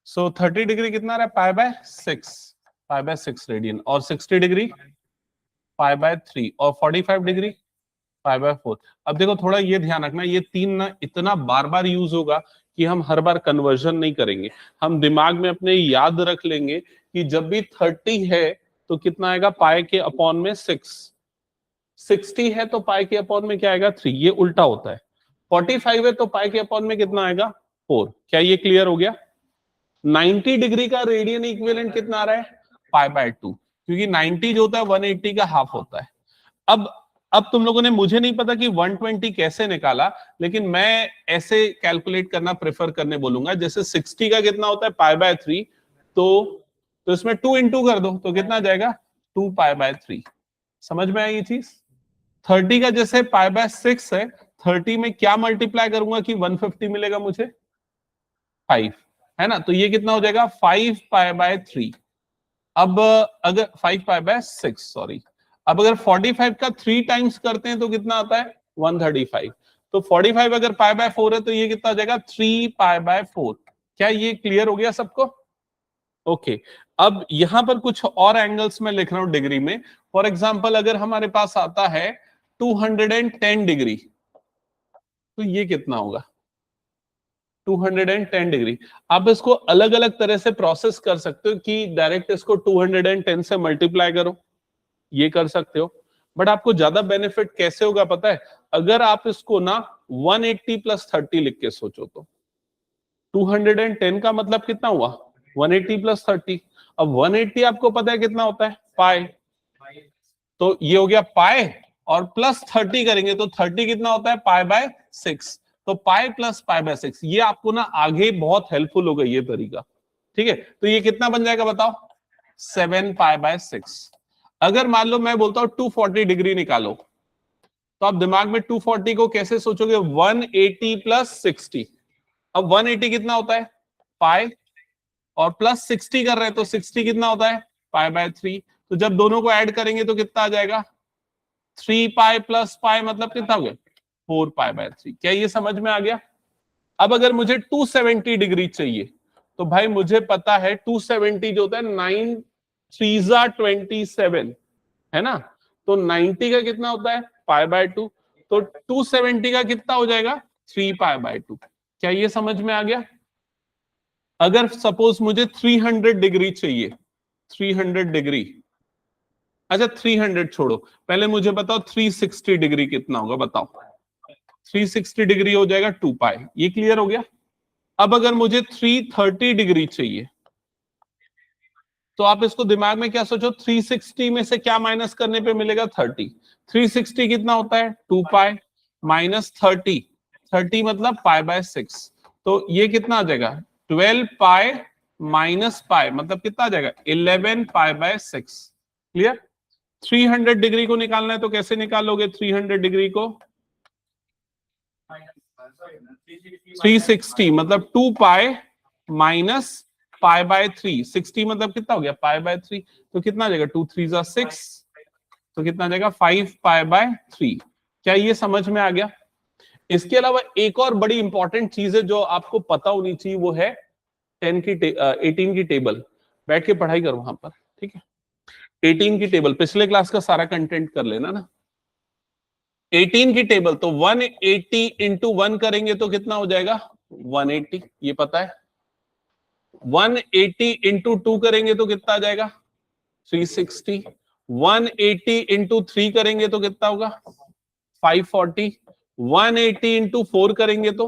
सो 30 degree कितना आ रहा है, पाई बाय 6 रेडियन, और 60 डिग्री पाई बाय 3, और 45 डिग्री पाई बाय 4। अब देखो थोड़ा ये ध्यान रखना, ये तीन ना इतना बार बार यूज होगा कि हम हर बार कन्वर्जन नहीं करेंगे। हम दिमाग में अपने याद रख लेंगे कि जब भी 30 है तो कितना आएगा, पाई के अपॉन में 6, 60 है तो पाई के अपॉन में क्या आएगा, 3, ये उल्टा होता है। 45 है तो पाई के अपॉन में कितना आएगा, 4। क्या ये क्लियर हो गया? 90 डिग्री का रेडियन इक्विवेलेंट कितना आ रहा है, पाई बाय 2, क्योंकि 90 जो होता है 180 का हाफ होता है। अब तुम लोगों ने, मुझे नहीं पता कि 120 कैसे निकाला, लेकिन मैं ऐसे कैलकुलेट करना प्रेफर करने बोलूंगा। जैसे 60 का कितना होता है, पाई बाय 3, तो इसमें 2 इंटू कर दो तो कितना जाएगा, 2 पाई बाय 3। समझ में आई ये चीज? 30 का जैसे पाई बाय 6 है, 30 में क्या मल्टीप्लाई करूंगा कि 150 मिलेगा मुझे, 5, है ना? तो ये कितना हो जाएगा, 5 पाई बाय 3। अब अगर 5 पाई बाय 6, सॉरी, अब अगर 45 का 3 टाइम्स करते हैं तो कितना आता है, 135। तो 45 अगर पाई बाय 4 है तो ये कितना हो जाएगा, 3 पाई बाय 4। क्या ये क्लियर हो गया सबको? ओके। अब यहां पर कुछ और एंगल्स में लिख रहा हूं डिग्री में। फॉर एग्जांपल अगर हमारे पास आता है 210 डिग्री, तो ये कितना होगा, 210 डिग्री। आप इसको अलग अलग तरह से प्रोसेस कर सकते हो कि डायरेक्ट इसको 210 से मल्टीप्लाई करो, ये कर सकते हो। बट आपको ज्यादा बेनिफिट कैसे होगा पता है, अगर आप इसको ना 180 प्लस 30 लिख के सोचो तो 210 का मतलब कितना हुआ, 180 प्लस 30। अब 180 आपको पता है कितना होता है, पाई, तो ये हो गया पाई, और प्लस 30 करेंगे तो 30 कितना होता है, पाई बाय 6। तो पाई प्लस पाई बाय 6, ये आपको ना आगे बहुत हेल्पफुल होगा ये तरीका। ठीक है, तो ये कितना बन जाएगा बताओ, 7 पाई बाय 6। अगर मान लो मैं बोलता हूं 240 डिग्री निकालो, तो आप दिमाग में 240 को कैसे सोचोगे, 180 प्लस 60। अब 180 कितना होता है, पाई, और प्लस 60 कर रहे हैं तो 60 कितना होता है, पाई बाय 3। तो जब दोनों को ऐड करेंगे तो कितना आ जाएगा, 3 पाई प्लस पाई, मतलब कितना हो गया, 4 पाई बाय 3। क्या ये समझ में आ गया? अब अगर मुझे 270 डिग्री चाहिए, तो भाई मुझे पता है 270 जो होता है 9 3 27, है ना? तो 90 का कितना होता है, पाई बाय 2। तो 270 का कितना हो जाएगा, 3 पाई बाय 2। क्या ये समझ में आ गया? अगर सपोज मुझे 300 डिग्री चाहिए, 300 डिग्री, अच्छा 300 छोड़ो, पहले मुझे बताओ 360 डिग्री कितना होगा, बताओ। 360 डिग्री हो जाएगा 2 पाई, ये क्लियर हो गया? अब अगर मुझे 330 डिग्री चाहिए, तो आप इसको दिमाग में क्या सोचो, 360 में से क्या माइनस करने पे मिलेगा, 30। 360 कितना होता है, 2 पाई माइनस 30, 30 मतलब पाई बाय 6। तो ये कितना आ जाएगा, 12 पाई माइनस पाई, मतलब कितना आ जाएगा, 11 पाई बाय 6। क्लियर? 300 डिग्री को निकालना है तो कैसे निकालोगे 300 डिग्री को, 360 मतलब 2 पाई माइनस पाई बाय 3, 60 मतलब कितना हो गया, पाई बाय 3। तो कितना आ जाएगा, 2 3 जा 6, तो कितना आ जाएगा, 5 पाई बाय 3। क्या ये समझ में आ गया? इसके अलावा एक और बड़ी इंपॉर्टेंट चीज है जो आपको पता होनी चाहिए, वो है 18 की टेबल। बैठ के पढ़ाई करो वहां पर, ठीक है? 18 की टेबल, पिछले क्लास का सारा कंटेंट कर लेना ना। 18 की टेबल, तो 180 इंटू 1 करेंगे तो कितना हो जाएगा, 180, ये पता है। 180 इंटू 2 करेंगे तो कितना आ जाएगा, 360। 180 इंटू 3 करेंगे तो कितना होगा, 540। 180 इंटू 4 करेंगे तो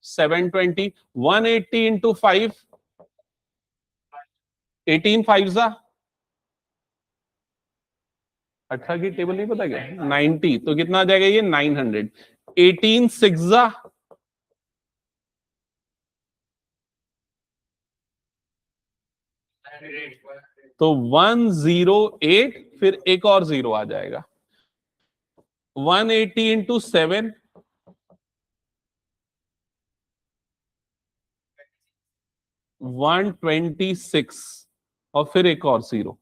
720। 180 इंटू 5, 18 5 जा 18 की टेबल नहीं पता क्या, 90, तो कितना आ जाएगा ये 900। 18 6 जा, तो 108, फिर एक और जीरो आ जाएगा। 180 इंटू 7, 126, और फिर एक और जीरो।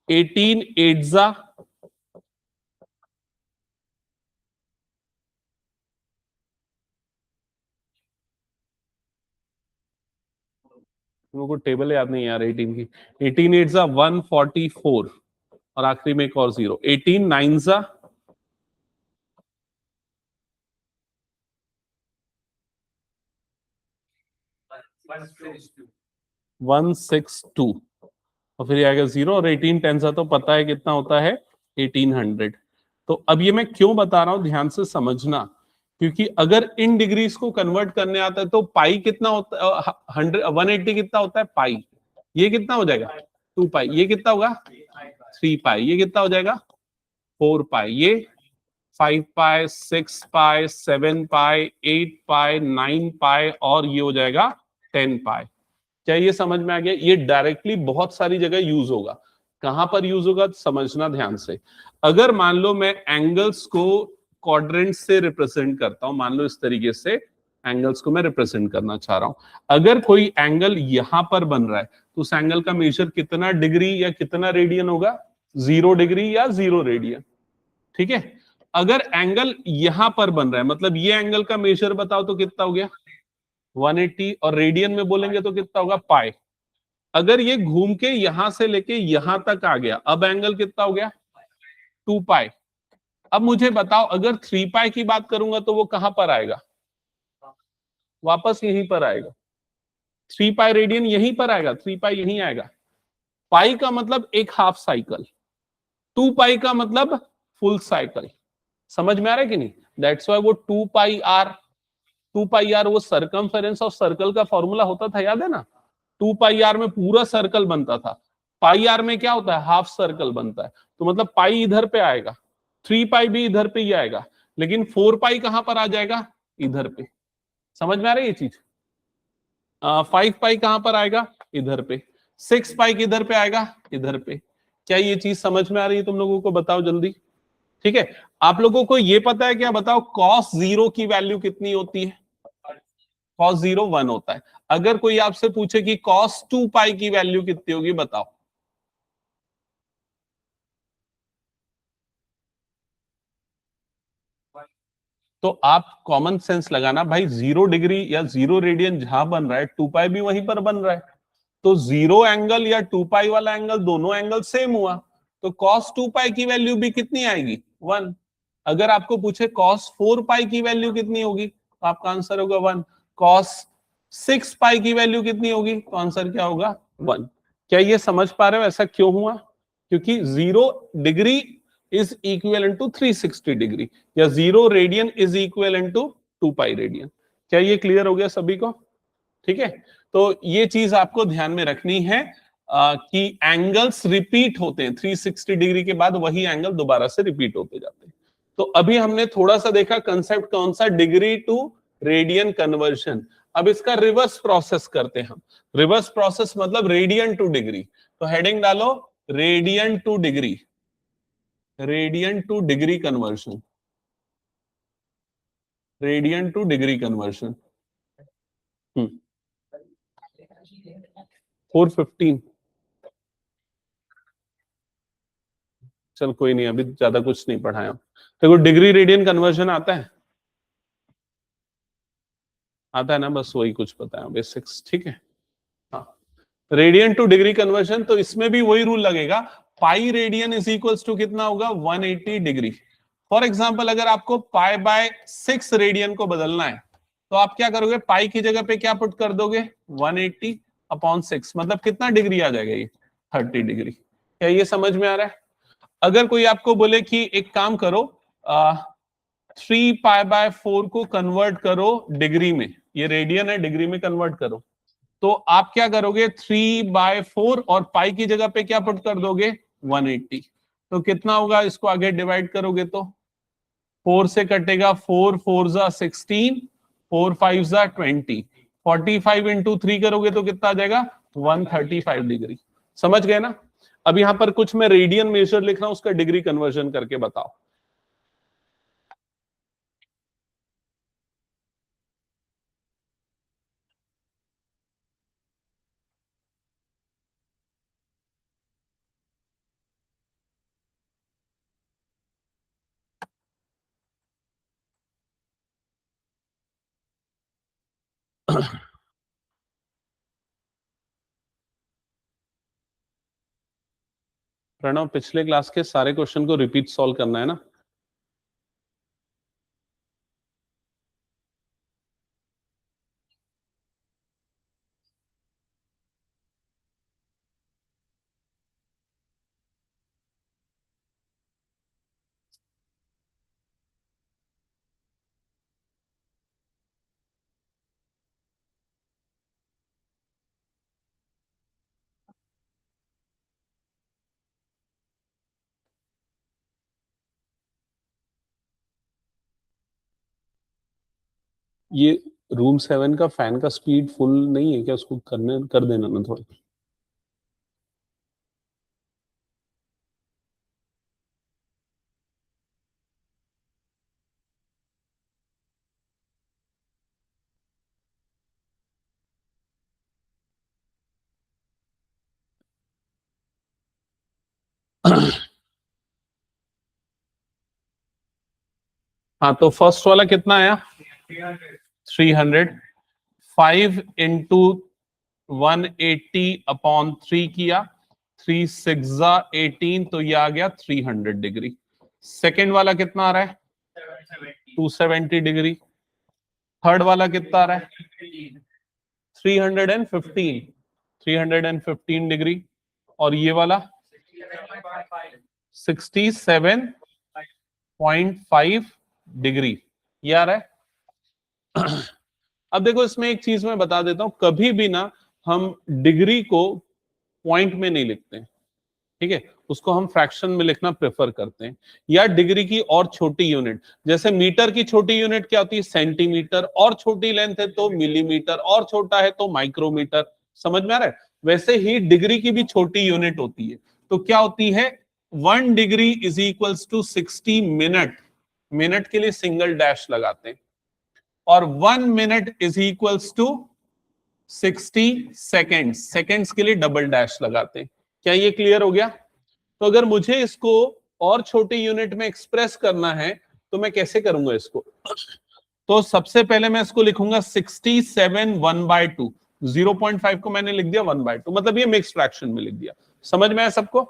18 8 जा, लोगों को टेबल याद नहीं यार 18 की। 18 एट जा 144 और आखिरी में एक और जीरो। 18 नाइन जा 162 और फिर ये आएगा जीरो और 18 टेन सा तो पता है कितना होता है 1800। तो अब ये मैं क्यों बता रहा हूं ध्यान से समझना, क्योंकि अगर इन डिग्रीज को कन्वर्ट करने आता है तो पाई कितना होता है 180 कितना होता है पाई, ये कितना हो जाएगा 2 पाई, ये कितना होगा 3 पाई, ये कितना हो जाएगा 4 पाई, ये 5 पाई 6 पाई 7 पाई 8 पाई 9 पाई और ये हो जाएगा 10 पाई। क्या ये समझ में आ गया? ये डायरेक्टली बहुत सारी जगह यूज होगा। कहां पर यूज होगा समझना ध्यान से। अगर मान लो मैं एंगल्स को क्वाड्रेंट से रिप्रेजेंट करता हूं, मान लो इस तरीके से एंगल्स को मैं रिप्रेजेंट करना चाह रहा हूं। अगर कोई एंगल यहां पर बन रहा है तो उस एंगल का मेजर कितना डिग्री या कितना रेडियन होगा? 0 डिग्री या 0 रेडियन। ठीक है। अगर एंगल यहां पर बन रहा है मतलब ये एंगल का मेजर बताओ तो कितना हो गया 180 और रेडियन में बोलेंगे तो कितना होगा पाई। अगर ये घूम के यहां से लेके यहां तक आ गया अब एंगल कितना हो गया 2 पाई। अब मुझे बताओ अगर 3 पाई की बात करूंगा तो वो कहां पर आएगा? वापस यहीं पर आएगा। 3 पाई रेडियन यहीं पर आएगा, 3 पाई यहीं आएगा। पाई का मतलब एक हाफ साइकिल, 2 पाई का मतलब फुल साइकिल। समझ में आ रहा है कि नहीं? दैट्स वाई वो 2 पाई आर, 2 पाई आर वो सरकमफेरेंस ऑफ सर्कल का फॉर्मूला होता था, याद है ना? 2 पाई आर में पूरा सर्कल बनता था, पाई आर में क्या होता है हाफ सर्कल बनता है। तो मतलब पाई इधर पे आएगा, 3 पाई भी इधर पे ही आएगा, लेकिन 4 पाई कहां पर आ जाएगा इधर पे। समझ में आ रही है ये चीज? 5 पाई कहां पर आएगा इधर पे, 6 पाई किधर पे आएगा इधर पे। क्या ये चीज समझ में आ रही है तुम लोगों को? बताओ जल्दी। ठीक है। आप लोगों को ये पता है क्या? बताओ कॉस जीरो की वैल्यू कितनी होती है? कॉस जीरो 1 होता है। अगर कोई आपसे पूछे कि कॉस 2 पाई की वैल्यू कितनी होगी बताओ। तो आप कॉमन सेंस लगाना भाई, 0 डिग्री या 0 रेडियन जहां बन रहा है 2 पाई भी वहीं पर बन रहा है। तो 0 एंगल या 2 पाई वाला एंगल दोनों एंगल सेम हुआ, तो कॉस 2 पाई की वैल्यू भी कितनी आएगी 1। अगर आपको पूछे कॉस 4 पाई की वैल्यू कितनी होगी तो आपका आंसर होगा 1। कॉस 6 पाई की वैल्यू कितनी होगी तो आंसर क्या होगा 1। क्या ये समझ पा रहे हो ऐसा क्यों हुआ? क्योंकि 0 degree is equal to 360 degree या 0 radian is equal to 2 pi radian. क्या ये क्लियर हो गया सभी को? ठीक है। तो ये चीज आपको ध्यान में रखनी है कि एंगल्स रिपीट होते हैं, 360 डिग्री के बाद वही एंगल दोबारा से रिपीट होते जाते हैं। तो अभी हमने थोड़ा सा देखा कंसेप्ट कौन सा, डिग्री टू रेडियन कन्वर्शन। अब इसका रिवर्स प्रोसेस करते हैं हम। रिवर्स प्रोसेस मतलब रेडियन टू डिग्री। तो हेडिंग डालो radian two degree, radian two degree conversion, radian two degree conversion. 415। चल कोई नहीं, अभी ज्यादा कुछ नहीं पढ़ाया। देखो डिग्री रेडियन कन्वर्जन आता है, आता है ना, बस वही कुछ बताया बेसिक्स। ठीक है। हाँ, रेडियन टू डिग्री कन्वर्जन, तो इसमें भी वही रूल लगेगा। Pi radian is equals to कितना होगा 180 डिग्री। फॉर एग्जाम्पल अगर आपको पाई बाय 6 रेडियन को बदलना है तो आप क्या करोगे, पाई की जगह पे क्या पुट कर दोगे 180/6, मतलब कितना डिग्री आ जाएगा ये 30 डिग्री। क्या ये समझ में आ रहा है? अगर कोई आपको बोले कि एक काम करो 3 पाई/4 को कन्वर्ट करो डिग्री में, ये रेडियन है डिग्री में कन्वर्ट करो, तो आप क्या करोगे 3/4 और पाई की जगह पे क्या पुट कर दोगे 180। तो कितना होगा, इसको आगे डिवाइड करोगे तो 4 से कटेगा, 4 4 जा 16, 4 5 जा 20, 45 × 3 करोगे तो कितना आ जाएगा 135 डिग्री। समझ गए ना? अब यहां पर कुछ मैं रेडियन मेजर लिख रहा हूं, उसका डिग्री कन्वर्जन करके बताओ। प्रणव, पिछले क्लास के सारे क्वेश्चन को रिपीट सॉल्व करना है ना? ये रूम 7 का फैन का स्पीड फुल नहीं है क्या? उसको कर देना ना थोड़ा। हाँ, तो फर्स्ट वाला कितना आया? 300। 5 इंटू 180/3 किया, 3 6 18, तो ये आ गया 300 डिग्री। सेकेंड वाला कितना आ रहा है? 270 डिग्री। थर्ड वाला कितना आ रहा है? 315। 315 डिग्री। और ये वाला 67.5 डिग्री। ये आ रहा है। अब देखो, इसमें एक चीज मैं बता देता हूं, कभी भी ना हम डिग्री को पॉइंट में नहीं लिखते हैं, ठीक है? उसको हम फ्रैक्शन में लिखना प्रेफर करते हैं, या डिग्री की और छोटी यूनिट। जैसे मीटर की छोटी यूनिट क्या होती है? सेंटीमीटर। और छोटी लेंथ है तो मिलीमीटर, और छोटा है तो माइक्रोमीटर। समझ में आ रहा है? वैसे ही डिग्री की भी छोटी यूनिट होती है। तो क्या होती है? 1 degree is equals to 60 minute. Minute के लिए सिंगल डैश लगाते हैं। और 1 minute is equals to 60 seconds. Seconds के लिए डबल डैश लगाते हैं। क्या ये क्लियर हो गया? तो अगर मुझे इसको और छोटी यूनिट में एक्सप्रेस करना है तो मैं कैसे करूंगा इसको? तो सबसे पहले मैं इसको लिखूंगा 67 1/2। 0.5 को मैंने लिख दिया 1/2, मतलब ये मिक्स फ्रैक्शन में लिख दिया। समझ में आया सबको?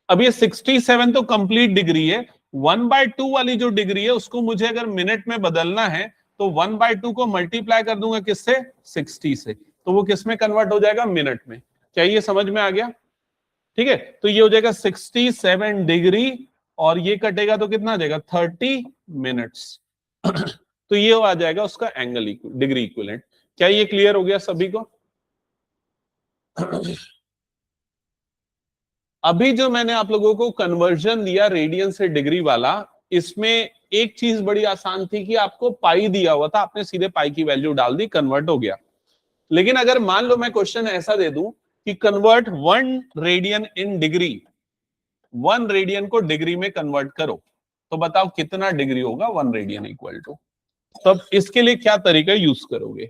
अब ये 67 तो कंप्लीट डिग्री है। 1/2 वाली जो डिग्री है उसको मुझे अगर मिनट में बदलना है तो 1/2 को मल्टीप्लाई कर दूंगा किससे? 60 से। तो वो किस में कन्वर्ट हो जाएगा? मिनट में। क्या ये समझ में आ गया? ठीक है, तो ये हो जाएगा 67 डिग्री, और ये कटेगा तो कितना आ जाएगा? 30 मिनट्स। तो ये आ जाएगा उसका एंगल डिग्री इक्विवेलेंट। क्या ये क्लियर हो गया सभी को? अभी जो मैंने आप लोगों को कन्वर्जन दिया रेडियन से डिग्री वाला, इसमें एक चीज बड़ी आसान थी कि आपको पाई दिया हुआ था, आपने सीधे पाई की वैल्यू डाल दी, कन्वर्ट हो गया। लेकिन अगर मान लो मैं क्वेश्चन ऐसा दे दूं कि convert 1 radian in degree, 1 radian को डिग्री में कन्वर्ट करो, तो बताओ कितना डिग्री होगा 1 रेडियन इक्वल टू? तब इसके लिए क्या तरीका यूज करोगे?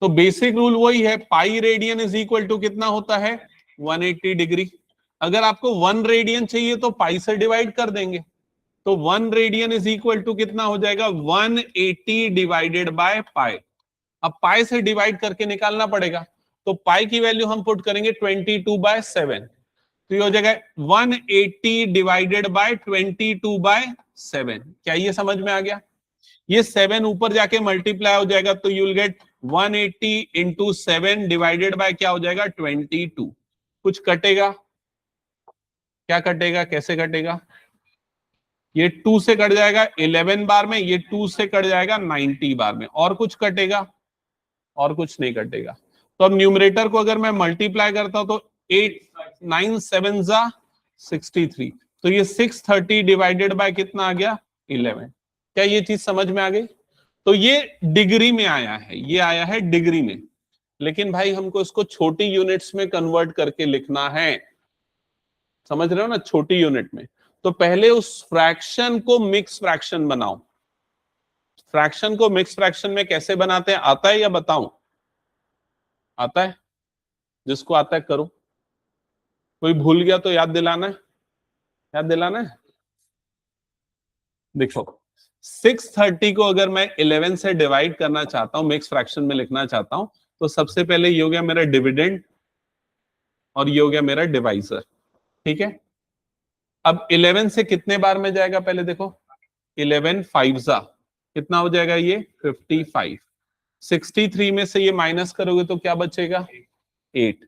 तो बेसिक रूल वही है, pi radian is equal to कितना होता है? 180 डिग्री। अगर आपको 1 रेडियन चाहिए तो पाई से डिवाइड कर देंगे, तो 1 रेडियन इज इक्वल टू कितना हो जाएगा? 180 डिवाइडेड बाय पाई। अब पाई से डिवाइड करके निकालना पड़ेगा, तो पाई की वैल्यू हम पुट करेंगे 22/7। तो ये हो जाएगा 180 डिवाइडेड बाय 22/7। क्या ये समझ में आ गया? ये 7 ऊपर जाके मल्टीप्लाई हो जाएगा, तो you will get 180 into 7 divided bye क्या हो जाएगा? 22। कुछ कटेगा? क्या कटेगा? कैसे कटेगा? ये 2 से कट जाएगा 11 बार में, ये 2 से कट जाएगा 90 बार में। और कुछ कटेगा? और कुछ नहीं कटेगा। तो अब न्यूमरेटर को अगर मैं मल्टीप्लाई करता हूं तो 8 9 7 जा 63, तो ये 630 डिवाइडेड बाय कितना आ गया? 11। क्या ये चीज समझ में आ गई? तो ये डिग्री में आया है, ये आया है डिग्री में। लेकिन भाई हमको इसको छोटी यूनिट्स में कन्वर्ट करके लिखना है, समझ रहे हो ना? छोटी यूनिट में। तो पहले उस फ्रैक्शन को मिक्स फ्रैक्शन बनाओ। फ्रैक्शन को मिक्स फ्रैक्शन में कैसे बनाते हैं आता है या बताऊं? आता है? जिसको आता है करो। कोई भूल गया तो याद दिलाना है, याद दिलाना है। देखो, 630 को अगर मैं 11 से डिवाइड करना चाहता हूं, मिक्स फ्रैक्शन में लिखना चाहता हूं, तो सबसे पहले ये हो गया मेरा डिविडेंड और ये हो गया मेरा डिवाइजर। ठीक है, अब 11 से कितने बार में जाएगा पहले देखो, 11 5 कितना हो जाएगा ये 55। 63 में से ये माइनस करोगे तो क्या बचेगा 8,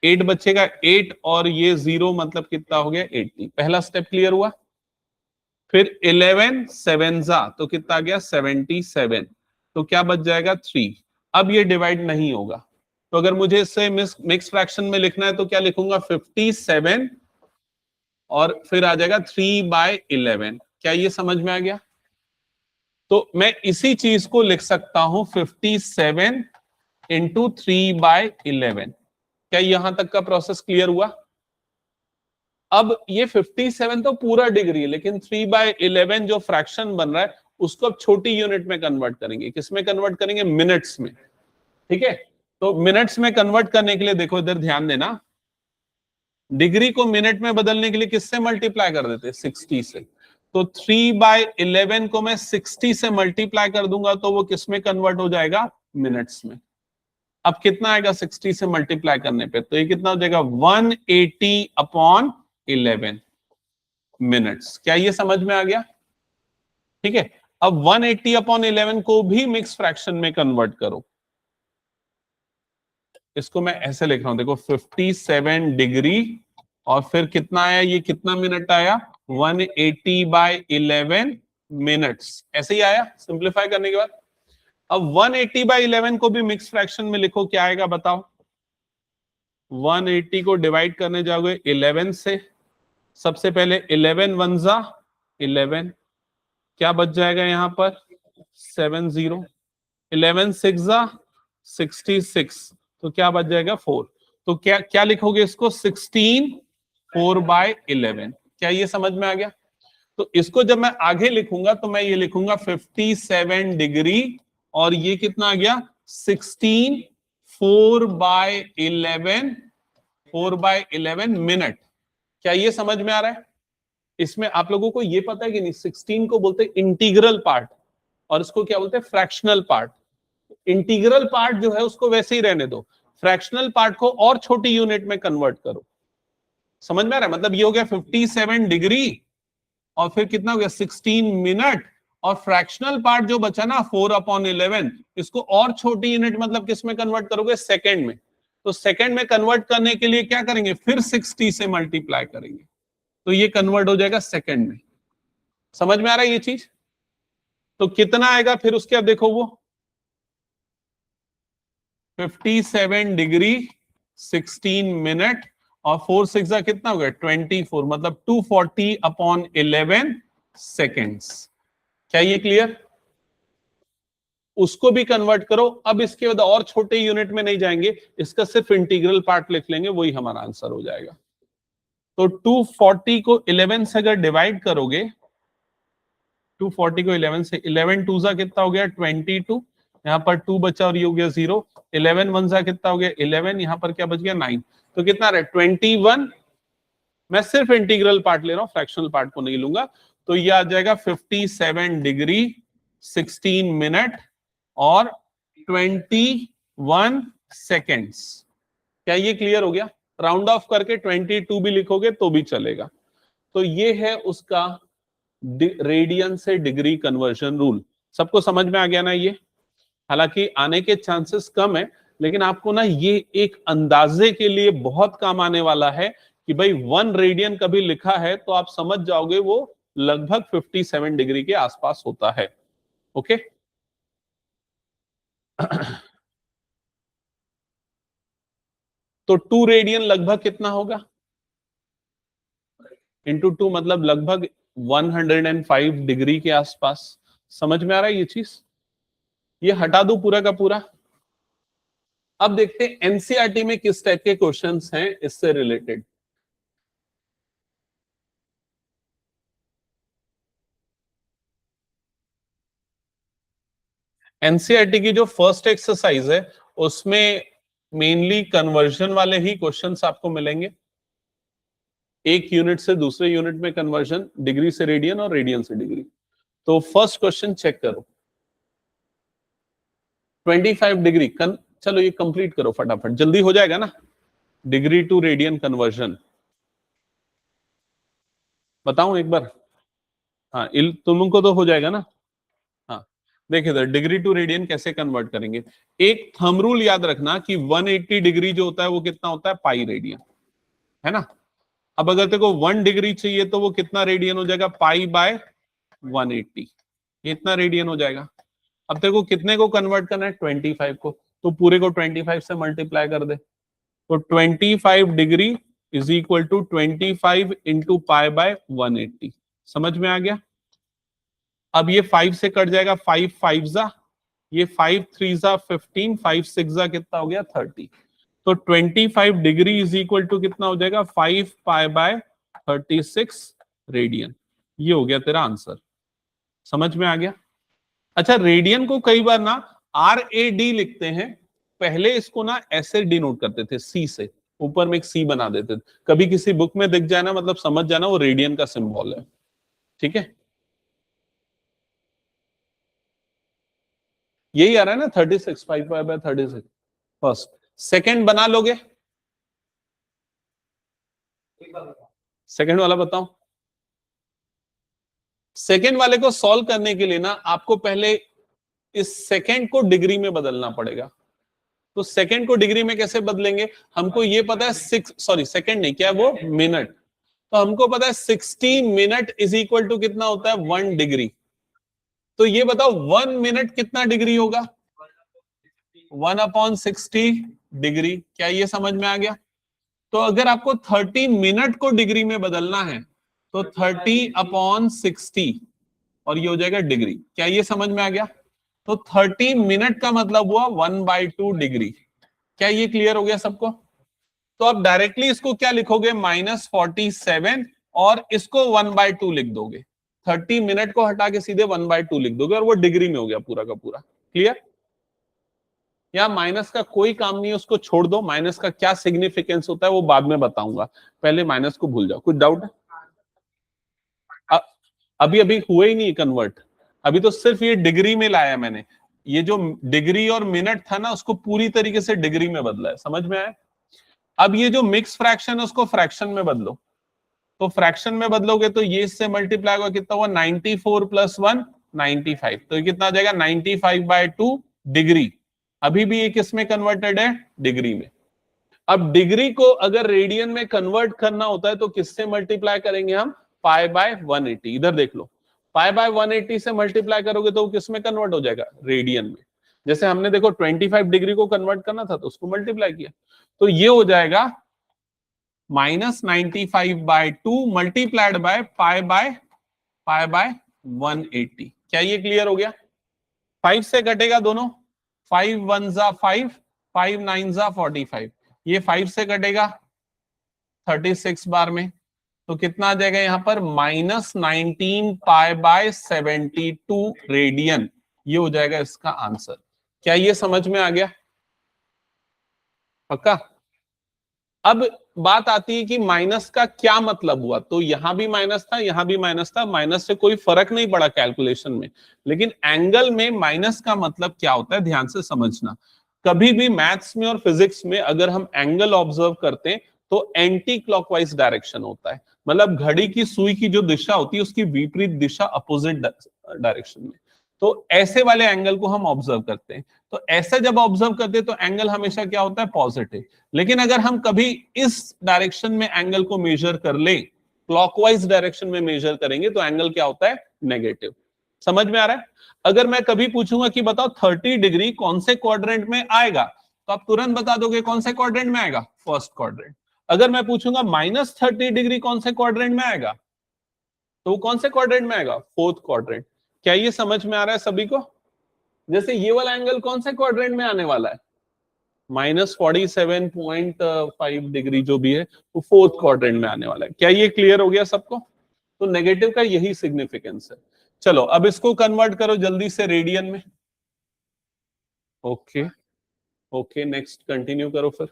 8 बचेगा, 8 और ये 0 मतलब कितना हो गया 80। पहला स्टेप क्लियर हुआ। फिर 11 7 तो कितना आ गया 77, तो क्या बच जाएगा 3। अब ये डिवाइड नहीं होगा, तो अगर मुझे इससे मिक्स फ्रैक्शन में लिखना है तो क्या लिखूंगा 57 और फिर आ जाएगा 3/11। क्या ये समझ में आ गया? तो मैं इसी चीज को लिख सकता हूं 57 इंटू 3/11। क्या यहां तक का प्रोसेस क्लियर हुआ? अब ये 57 तो पूरा डिग्री है, लेकिन 3/11 जो फ्रैक्शन बन रहा है उसको अब छोटी यूनिट में कन्वर्ट करेंगे। किसमें कन्वर्ट करेंगे? मिनट्स में। ठीक है, तो मिनट्स में कन्वर्ट करने के लिए देखो इधर ध्यान देना, डिग्री को मिनट में बदलने के लिए किससे मल्टीप्लाई कर देते? 60 से। तो 3/11 को मैं 60 से मल्टीप्लाई कर दूंगा तो वो किसमें कन्वर्ट हो जाएगा? मिनट्स में। अब कितना आएगा 60 से मल्टीप्लाई करने पे? तो ये कितना हो जाएगा 180/11 मिनट्स। क्या ये समझ में आ गया? ठीक है, अब 180/11 को भी मिक्स फ्रैक्शन में कन्वर्ट करो। इसको मैं ऐसे लिख रहा हूं, देखो 57 डिग्री और फिर कितना आया, ये कितना मिनट आया 180/11 मिनट्स, ऐसे ही आया सिंप्लीफाई करने के बाद। अब 180/11 को भी मिक्स फ्रैक्शन में लिखो, क्या आएगा बताओ? 180 को डिवाइड करने जाओगे 11 से, सबसे पहले 11 1 11, क्या बच जाएगा यहां पर 70, 11 6 66, तो क्या बच जाएगा 4। तो क्या क्या लिखोगे इसको 16 4/11। क्या ये समझ में आ गया? तो इसको जब मैं आगे लिखूंगा तो मैं ये लिखूंगा 57 डिग्री और ये कितना आ गया 16 4/11 4/11 मिनट। क्या ये समझ में आ रहा है? इसमें आप लोगों को ये पता है कि नहीं, 16 को बोलते हैं इंटीग्रल पार्ट और इसको क्या बोलते हैं फ्रैक्शनल पार्ट। इंटीग्रल पार्ट जो है उसको वैसे ही रहने दो, फ्रैक्शनल पार्ट को और छोटी यूनिट में कन्वर्ट करो। समझ में आ रहा है? मतलब ये हो गया 57 डिग्री और फिर कितना हो गया 16 मिनट, और फ्रैक्शनल पार्ट जो बचा ना 4/11, इसको और छोटी यूनिट मतलब किस में कन्वर्ट करोगे? सेकेंड में। तो सेकेंड में कन्वर्ट करने के लिए क्या करेंगे? फिर 60 से मल्टीप्लाई करेंगे तो ये कन्वर्ट हो जाएगा सेकेंड में। समझ में आ रहा है ये चीज? तो कितना आएगा फिर उसके, अब देखो वो 57 डिग्री 16 मिनट और 4 6 कितना हो गया 24, मतलब 240/11 सेकेंड्स। क्या ये क्लियर? उसको भी कन्वर्ट करो। अब इसके बाद और छोटे यूनिट में नहीं जाएंगे, इसका सिर्फ इंटीग्रल पार्ट लिख लेंगे, वही हमारा आंसर हो जाएगा। तो 240 को 11 से अगर डिवाइड करोगे, 240 को 11 से, 11 2 कितना हो गया 22, यहाँ पर 2 बचा और ये हो गया 0, 11 1 कितना हो गया 11, यहाँ पर क्या बच गया 9, तो कितना रहे 21। मैं सिर्फ इंटीग्रल पार्ट ले रहा हूं, फ्रैक्शनल पार्ट को नहीं लूंगा। तो ये आ जाएगा 57 डिग्री 16 मिनट और 21 सेकेंड्स। क्या ये क्लियर हो गया? राउंड ऑफ करके 22 भी लिखोगे तो भी चलेगा। तो ये है उसका रेडियन से डिग्री कन्वर्जन रूल। सबको समझ में आ गया ना ये? हालांकि आने के चांसेस कम है, लेकिन आपको ना ये एक अंदाजे के लिए बहुत काम आने वाला है कि भाई 1 रेडियन कभी लिखा है तो आप समझ जाओगे वो लगभग 57 डिग्री के आसपास होता है। ओके तो 2 रेडियन लगभग कितना होगा? इंटू 2 मतलब लगभग 105 डिग्री के आसपास। समझ में आ रहा है ये चीज? ये हटा दूं पूरा का पूरा। अब देखते हैं एनसीईआरटी में किस टाइप के क्वेश्चंस हैं इससे रिलेटेड। एनसीईआरटी की जो फर्स्ट एक्सरसाइज है उसमें मेनली कन्वर्जन वाले ही क्वेश्चंस आपको मिलेंगे। एक यूनिट से दूसरे यूनिट में कन्वर्जन, डिग्री से रेडियन और रेडियन से डिग्री। तो फर्स्ट क्वेश्चन चेक करो, 25 डिग्री चलो ये कंप्लीट करो फटाफट, जल्दी हो जाएगा ना। डिग्री टू रेडियन कन्वर्जन बताऊं एक बार? हाँ, तुमको तो हो जाएगा ना। हाँ, देखिए सर, डिग्री टू रेडियन कैसे कन्वर्ट करेंगे। एक थंब रूल याद रखना कि 180 डिग्री जो होता है वो कितना होता है, पाई रेडियन, है ना। अब अगर तेरे को 1 डिग्री चाहिए तो वो कितना रेडियन हो जाएगा, पाई बाय 180, इतना रेडियन हो जाएगा। अब तेरे को कितने को कन्वर्ट करना है, 25 को, तो पूरे को 25 से मल्टीप्लाई कर दे। तो 25 degree is equal to 25 into pi by 180। समझ में आ गया? अब ये 5 से कट जाएगा, 5 5 जा, ये 5 3 जा 15, 5 6 जा कितना हो गया, 30। तो 25 डिग्री इज इक्वल टू कितना हो जाएगा, 5 पाई बाय 36 रेडियन। ये हो गया तेरा आंसर। समझ में आ गया? अच्छा, रेडियन को कई बार ना RAD लिखते हैं, पहले इसको ना ऐसे डिनोट करते थे, सी से, ऊपर में एक सी बना देते थे। कभी किसी बुक में दिख जाए ना, मतलब समझ जाना वो रेडियन का सिंबल है। ठीक है, यही आ रहा है ना, 36, 5 पाई बाय 36। फर्स्ट, सेकेंड बना लोगे? सेकेंड वाला बताओ। सेकेंड वाले को सॉल्व करने के लिए ना आपको पहले इस सेकेंड को डिग्री में बदलना पड़ेगा। तो सेकेंड को डिग्री में कैसे बदलेंगे, हमको ये पता है, सिक्स, सॉरी सेकेंड नहीं, क्या है वो, मिनट। तो हमको पता है 60 मिनट इज इक्वल टू कितना होता है, 1 डिग्री। तो ये बताओ 1 मिनट कितना डिग्री होगा, 1/60 डिग्री। क्या ये समझ में आ गया? तो अगर आपको 30 मिनट को डिग्री में बदलना है तो 30/60, और ये हो जाएगा डिग्री। क्या ये समझ में आ गया? तो 30 मिनट का मतलब हुआ 1/2 डिग्री। क्या ये क्लियर हो गया सबको? तो आप डायरेक्टली इसको क्या लिखोगे, -47, और इसको 1/2 लिख दोगे। 30 मिनट को हटा के सीधे 1/2 लिख दोगे, और वो डिग्री में हो गया पूरा का पूरा। क्लियर? या माइनस का कोई काम नहीं है, उसको छोड़ दो। माइनस का क्या सिग्निफिकेंस होता है वो बाद में बताऊंगा, पहले माइनस को भूल जाओ। कुछ डाउट है? अभी अभी हुए ही नहीं कन्वर्ट, अभी तो सिर्फ ये डिग्री में लाया मैंने। ये जो डिग्री और मिनट था ना, उसको पूरी तरीके से डिग्री में बदला है। समझ में आया? अब ये जो मिक्स फ्रैक्शन है उसको फ्रैक्शन में बदलो। तो फ्रैक्शन में बदलोगे तो ये इससे मल्टीप्लाई होगा, कितना हुआ, 94 + 1 95। तो ये कितना आ जाएगा, 95/2 डिग्री। अभी भी ये किस में कन्वर्टेड है, डिग्री में। अब डिग्री को अगर रेडियन में कन्वर्ट करना होता है तो किससे मल्टीप्लाई करेंगे हम, पाई बाय 180। इधर देख लो, पाई बाय 180 से मल्टीप्लाई करोगे तो किस में कन्वर्ट हो जाएगा, रेडियन में। जैसे हमने देखो 25 डिग्री को कन्वर्ट करना था तो उसको मल्टीप्लाई किया, तो ये हो जाएगा -95/2 मल्टीप्लाइड बाय पाई बाय 180। क्या ये क्लियर हो गया? 5 से कटेगा दोनों, 5 1 जा 5, 5 9 जा 45। ये 5 से कटेगा 36 बार में, तो कितना आ जाएगा यहाँ पर, -19 पाई/72 रेडियन। ये हो जाएगा इसका आंसर। क्या ये समझ में आ गया? पक्का? अब बात आती है कि माइनस का क्या मतलब हुआ। तो यहां भी माइनस था, यहां भी माइनस था, माइनस से कोई फर्क नहीं पड़ा कैलकुलेशन में, लेकिन एंगल में माइनस का मतलब क्या होता है, ध्यान से समझना। कभी भी मैथ्स में और फिजिक्स में अगर हम एंगल ऑब्जर्व करते हैं तो एंटी क्लॉकवाइज डायरेक्शन होता है, मतलब घड़ी की सुई की जो दिशा होती है उसकी विपरीत दिशा, अपोजिट डायरेक्शन में। तो ऐसे वाले एंगल को हम ऑब्जर्व करते हैं। तो ऐसा जब ऑब्जर्व करते हैं तो एंगल हमेशा क्या होता है, पॉजिटिव। लेकिन अगर हम कभी इस डायरेक्शन में एंगल को मेजर कर ले, क्लॉकवाइज डायरेक्शन में मेजर करेंगे तो एंगल क्या होता है, नेगेटिव। समझ में आ रहा है? अगर मैं कभी पूछूंगा कि बताओ 30 डिग्री कौन से क्वाड्रेंट में आएगा, तो आप तुरंत बता दोगे कौन से क्वाड्रेंट में आएगा, फर्स्ट क्वाड्रेंट। अगर मैं पूछूंगा -30 डिग्री कौन से क्वाड्रेंट में आएगा, तो वो कौन से क्वाड्रेंट में आएगा, फोर्थ क्वाड्रेंट। क्या ये समझ में आ रहा है सभी को? जैसे ये वाला एंगल कौन से क्वाड्रेंट में आने वाला है, -47.5 डिग्री जो भी है वो फोर्थ क्वाड्रेंट में आने वाला है। क्या ये क्लियर हो गया सबको? तो नेगेटिव का यही सिग्निफिकेंस है। चलो अब इसको कन्वर्ट करो जल्दी से रेडियन में। ओके, ओके, नेक्स्ट कंटिन्यू करो फिर।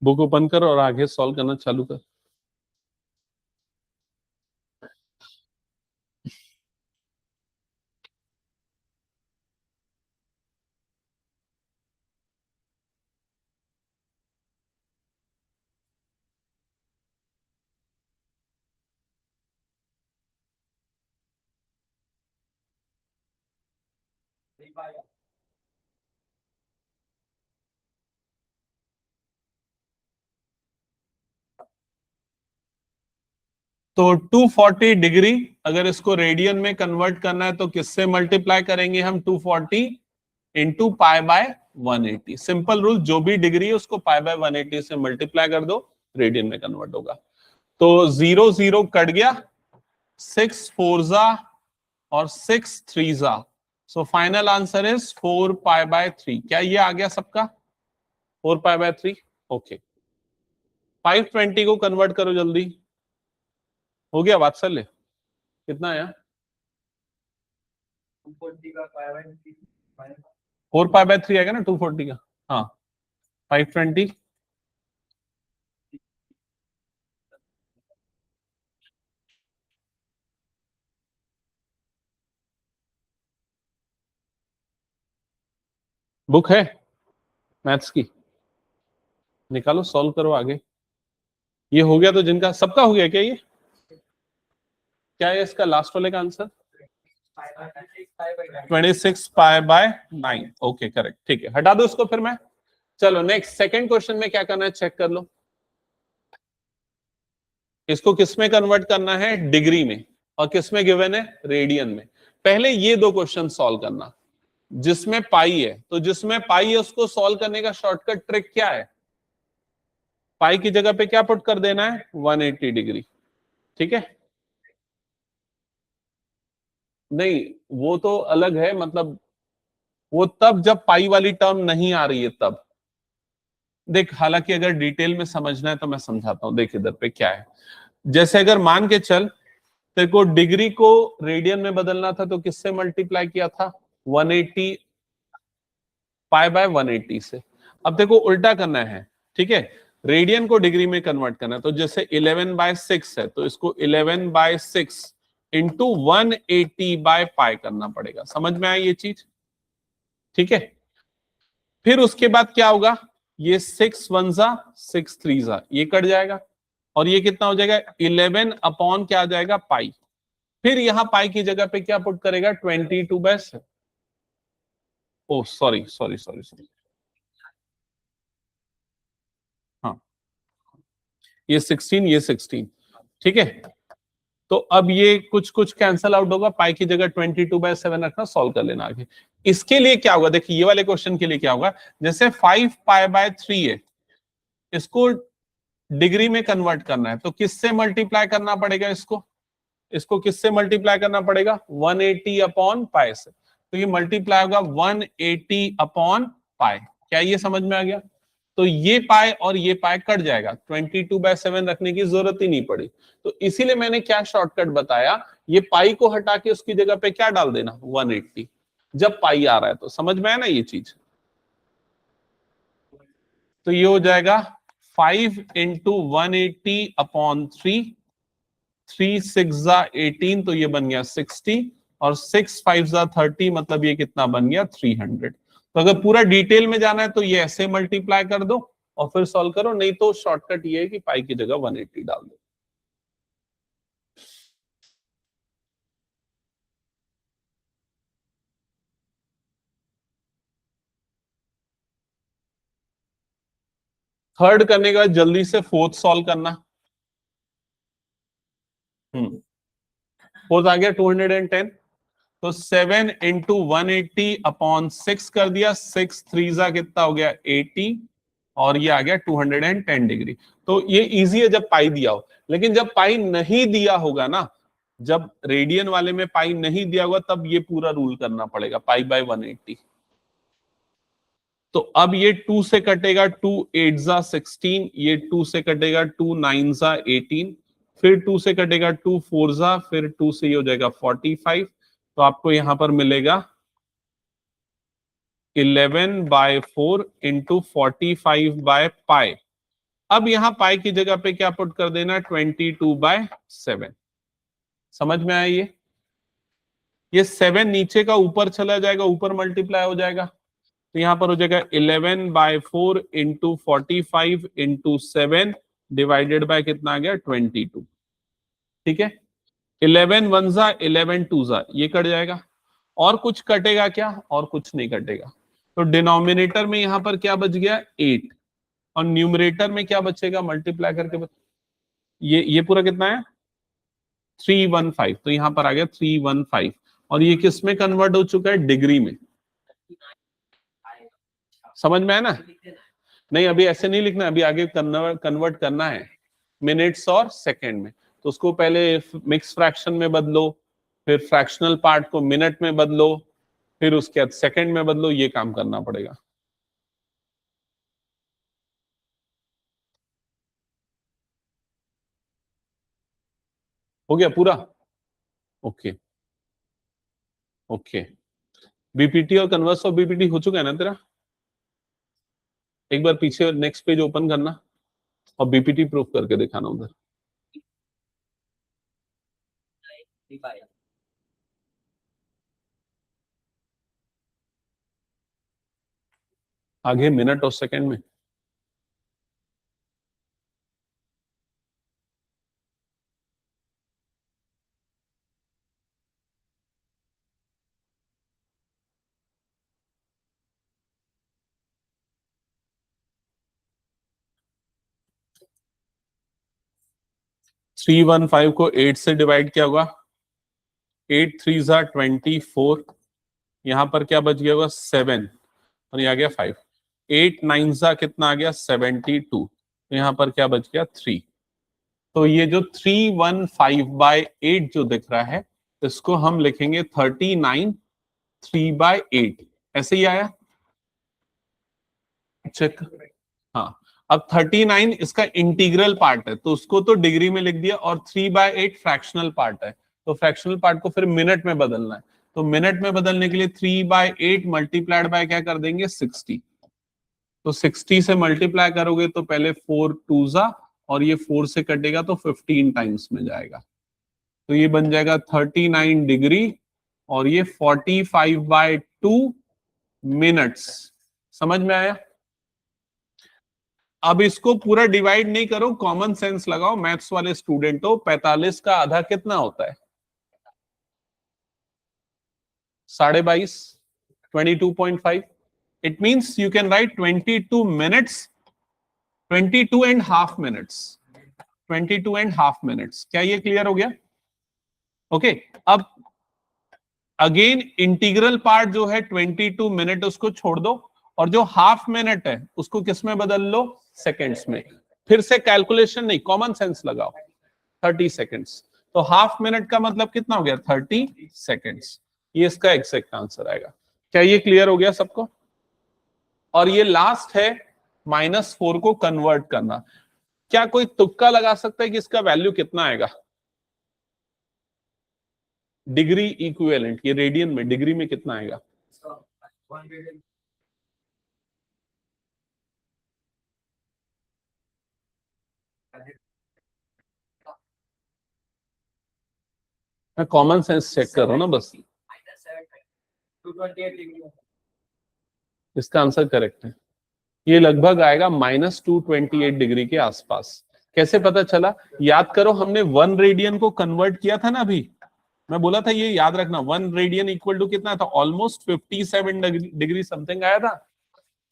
बुक ओपन कर और आगे सॉल्व करना चालू कर। तो 240 डिग्री अगर इसको रेडियन में कन्वर्ट करना है तो किससे मल्टीप्लाई करेंगे हम? 240 into pi by 180। Simple rule, जो भी डिग्री है उसको पाई बाय 180 से मल्टीप्लाई कर दो, रेडियन में कन्वर्ट होगा। तो 0 0 कट गया, 6 4 जा और 6 3 जा। So final answer is 4 pi by 3। क्या ये आ गया सबका? 4 पाई बाय 3। ओके, 520 को कन्वर्ट करो जल्दी। हो गया वात्सल्य? कितना आया? 4 पाई बाय 3 आएगा ना 240 का। हाँ, 520 बुक है मैथ्स की, निकालो, सॉल्व करो आगे। ये हो गया तो जिनका सबका हो गया क्या? ये क्या है इसका लास्ट वाले का answer? 26 pi by 9। Okay correct, ठीक है, हटा दो इसको फिर मैं। चलो नेक्स्ट, सेकंड क्वेश्चन में क्या करना है चेक कर लो। इसको किस में कन्वर्ट करना है? डिग्री में। और किस में गिवन है? रेडियन में। पहले ये दो क्वेश्चन सॉल्व करना जिसमें पाई है। तो जिसमें पाई है उसको सॉल्व करने का शॉर्टकट ट्रिक क्या है? पाई की जगह पे क्या पुट कर देना है? 180 डिग्री। ठीक है, नहीं वो तो अलग है, मतलब वो तब जब पाई वाली टर्म नहीं आ रही है तब। देख, हालांकि अगर डिटेल में समझना है तो मैं समझाता हूं। देख इधर पे क्या है, जैसे अगर मान के चल तेरे को डिग्री को रेडियन में बदलना था तो किससे मल्टीप्लाई किया था? 180 पाई बाय 180 से। अब देखो उल्टा करना है, ठीक है, रेडियन को डिग्री में कन्वर्ट करना है। तो जैसे 11 बाय 6 है तो इसको 11 बाय 6 इंटू 180 बाय पाई करना पड़ेगा। समझ में आई ये चीज? ठीक है, फिर उसके बाद क्या होगा? ये 6 1 जा 6 3 जा, ये कट जाएगा और ये कितना हो जाएगा? 11 अपॉन क्या आ जाएगा? पाई। फिर यहां पाई की जगह पे क्या पुट करेगा? 22 बाय 7। ओ सॉरी सॉरी सॉरी सॉरी, हाँ ये 16 ये 16। ठीक है, तो अब ये कुछ कुछ कैंसल आउट होगा, पाई की जगह 22 बाय 7 रखना, सॉल्व कर लेना आगे। इसके लिए क्या होगा? देखिए ये वाले क्वेश्चन के लिए क्या होगा, जैसे 5 पाई बाय 3 है, इसको डिग्री में कन्वर्ट करना है तो किससे मल्टीप्लाई करना पड़ेगा? इसको इसको किससे मल्टीप्लाई करना पड़ेगा? 180 अपॉन पाई से। तो ये मल्टीप्लाई होगा 180 अपॉन पाई। क्या ये समझ में आ गया? तो ये पाई और ये पाई कट जाएगा, 22 बाय 7 रखने की जरूरत ही नहीं पड़ी। तो इसीलिए मैंने क्या शॉर्टकट बताया, ये पाई को हटा के उसकी जगह पे क्या डाल देना? 180, जब पाई आ रहा है। तो समझ में आया ना ये चीज? तो ये हो जाएगा 5 इंटू 180 अपॉन 3, 3 6 जा 18, तो ये बन गया 60, और 6 5 जा 30, मतलब ये कितना बन गया? 300। तो अगर पूरा डिटेल में जाना है तो ये ऐसे मल्टीप्लाई कर दो और फिर सॉल्व करो, नहीं तो शॉर्टकट ये है कि पाई की जगह 180 डाल दो। थर्ड करने के बाद जल्दी से फोर्थ सॉल्व करना। फोर्थ आ गया 210। तो 7 इंटू 180 अपॉन 6 कर दिया, 6 3 जा कितना हो गया? 80, और ये आ गया 210 डिग्री। तो ये इजी है जब पाई दिया हो, लेकिन जब पाई नहीं दिया होगा ना, जब रेडियन वाले में पाई नहीं दिया होगा तब ये पूरा रूल करना पड़ेगा, पाई बाय 180। तो अब ये 2 से कटेगा, 2 8 जा 16, ये 2 से कटेगा, 2 9 जा 18, फिर 2 से कटेगा, 2 4 जा, फिर 2 से ये हो जाएगा 45। तो आपको यहां पर मिलेगा 11 बाय 4 इंटू 45 बाय पाई। अब यहां पाई की जगह पे क्या पुट कर देना? 22 बाय 7। समझ में आया ये 7 नीचे का ऊपर चला जाएगा, ऊपर मल्टीप्लाई हो जाएगा, तो यहां पर हो जाएगा 11 by 4 into 45 into 7 divided by कितना आ गया? 22। ठीक है, 11 1 जा 11 2 जा, ये कट जाएगा, और कुछ कटेगा क्या? और कुछ नहीं कटेगा। तो डिनोमिनेटर में यहां पर क्या बच गया? 8, और न्यूमरेटर में क्या बचेगा? मल्टीप्लाई करके ये पूरा कितना है? 315। तो यहां पर आ गया 315, और ये किस में कन्वर्ट हो चुका है? डिग्री में। समझ में आया ना? नहीं, अभी ऐसे नहीं लिखना, अभी आगे कन्वर्ट करना है मिनट्स और सेकंड में। तो उसको पहले मिक्स फ्रैक्शन में बदलो, फिर फ्रैक्शनल पार्ट को मिनट में बदलो, फिर उसके बाद सेकंड में बदलो, ये काम करना पड़ेगा। हो गया पूरा? Okay okay. बीपीटी और कन्वर्स ऑफ बीपीटी हो चुका है ना तेरा? एक बार पीछे नेक्स्ट पेज ओपन करना और बीपीटी प्रूफ करके दिखाना उधर। आगे मिनट और सेकंड में। थ्री वन फाइव को 8 से डिवाइड किया होगा, 8 3 ज़ा 24, यहां पर क्या बच गया होगा? 7, और ये आ गया 5। 8 9 ज़ा कितना आ गया? 72, तो यहां पर क्या बच गया? 3। तो ये जो 315/8 जो दिख रहा है, इसको हम लिखेंगे 39 3/8। ऐसे ही आया? चेक। हाँ, अब 39 इसका इंटीग्रल पार्ट है, तो उसको तो डिग्री में लिख दिया, और 3/8 फ्रैक्शनल पार्ट है, तो फ्रैक्शनल पार्ट को फिर मिनट में बदलना है। तो मिनट में बदलने के लिए 3/8 मल्टीप्लाइड बाय क्या कर देंगे? 60। तो 60 से मल्टीप्लाई करोगे तो पहले 4 2 ज़ा, और ये 4 से कटेगा तो 15 टाइम्स में जाएगा, तो ये बन जाएगा 39 डिग्री, और ये 45/2 मिनट्स। समझ में आया? अब इसको पूरा डिवाइड नहीं करो, कॉमन सेंस लगाओ, मैथ्स वाले स्टूडेंट हो। 45 का आधा कितना होता है? 22.5, 22.5। It means you can write 22 minutes, 22.5 minutes, 22.5 minutes. क्या ये क्लियर हो गया? ओके। अब अगेन इंटीग्रल पार्ट जो है 22 मिनट, उसको छोड़ दो, और जो हाफ मिनट है उसको किस में बदल लो? सेकेंड्स में। फिर से कैलकुलेशन नहीं, कॉमन सेंस लगाओ। 30 सेकेंड्स, तो हाफ मिनट का मतलब कितना हो गया? 30 सेकेंड्स। ये इसका एग्जैक्ट आंसर आएगा। क्या ये क्लियर हो गया सबको? और ये लास्ट है -4 को कन्वर्ट करना। क्या कोई तुक्का लगा सकता है कि इसका वैल्यू कितना आएगा? डिग्री इक्विवेलेंट, ये रेडियन में, डिग्री में कितना आएगा? मैं कॉमन सेंस चेक कर रहा हूं ना बस। इसका आंसर करेक्ट है, ये लगभग आएगा -228 डिग्री के आसपास। कैसे पता चला? याद करो, हमने 1 रेडियन को कन्वर्ट किया था ना अभी। मैं बोला था ये याद रखना, 1 रेडियन इक्वल टू कितना था? ऑलमोस्ट 57 डिग्री समथिंग आया था,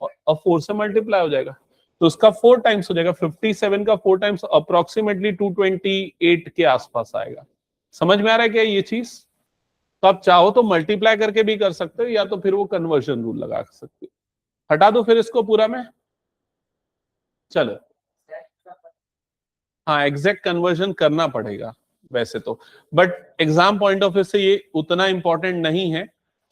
और 4 से मल्टीप्लाई हो जाएगा, तो उसका 4 टाइम्स हो जाएगा। 57 का 4 टाइम्स अप्रोक्सीमेटली 228 के आसपास आएगा। समझ में आ रहा है क्या ये चीज? तो आप चाहो तो मल्टीप्लाई करके भी कर सकते हो, या तो फिर वो कन्वर्जन रूल लगा सकते हो। हटा दो फिर इसको पूरा में। चलो, हाँ, एग्जैक्ट कन्वर्जन करना पड़ेगा वैसे तो, but exam point of view से ये उतना इंपॉर्टेंट नहीं है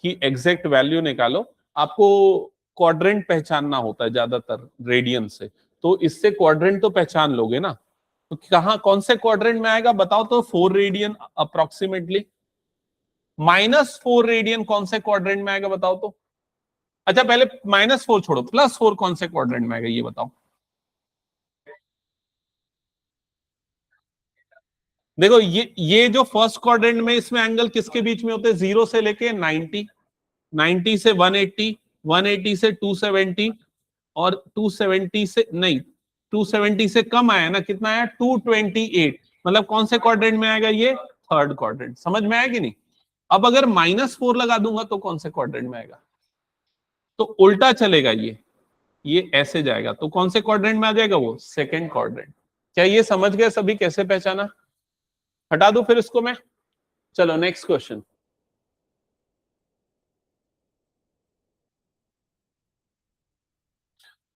कि एग्जैक्ट वैल्यू निकालो। आपको क्वाड्रेंट पहचानना होता है ज्यादातर रेडियन से, तो इससे क्वाड्रेंट तो पहचान लोगे ना। तो कहाँ, कौन से क्वाड्रेंट में आएगा बताओ तो? 4 रेडियन अप्रोक्सीमेटली। -4 रेडियन कौन से क्वाड्रेंट में आएगा बताओ तो? अच्छा, पहले -4 छोड़ो, +4 कौन से क्वाड्रेंट में आएगा ये बताओ? देखो, ये जो फर्स्ट क्वाड्रेंट में, इसमें एंगल किसके बीच में होते हैं? 0 से लेके 90, 90 से 180, 180 से 270, और 270 से नहीं, 270 से कम आया ना, कितना आया? 228। मतलब कौन से क्वाड्रेंट में आएगा ये? Third quadrant. समझ में आया कि नहीं? अब अगर -4 लगा दूंगा तो कौन से क्वाड्रेंट में आएगा? तो उल्टा चलेगा, ये ऐसे जाएगा, तो कौन से क्वाड्रेंट में आ जाएगा? वो सेकंड क्वाड्रेंट। क्या ये समझ गए सभी कैसे पहचाना? हटा दो फिर इसको मैं। चलो नेक्स्ट क्वेश्चन।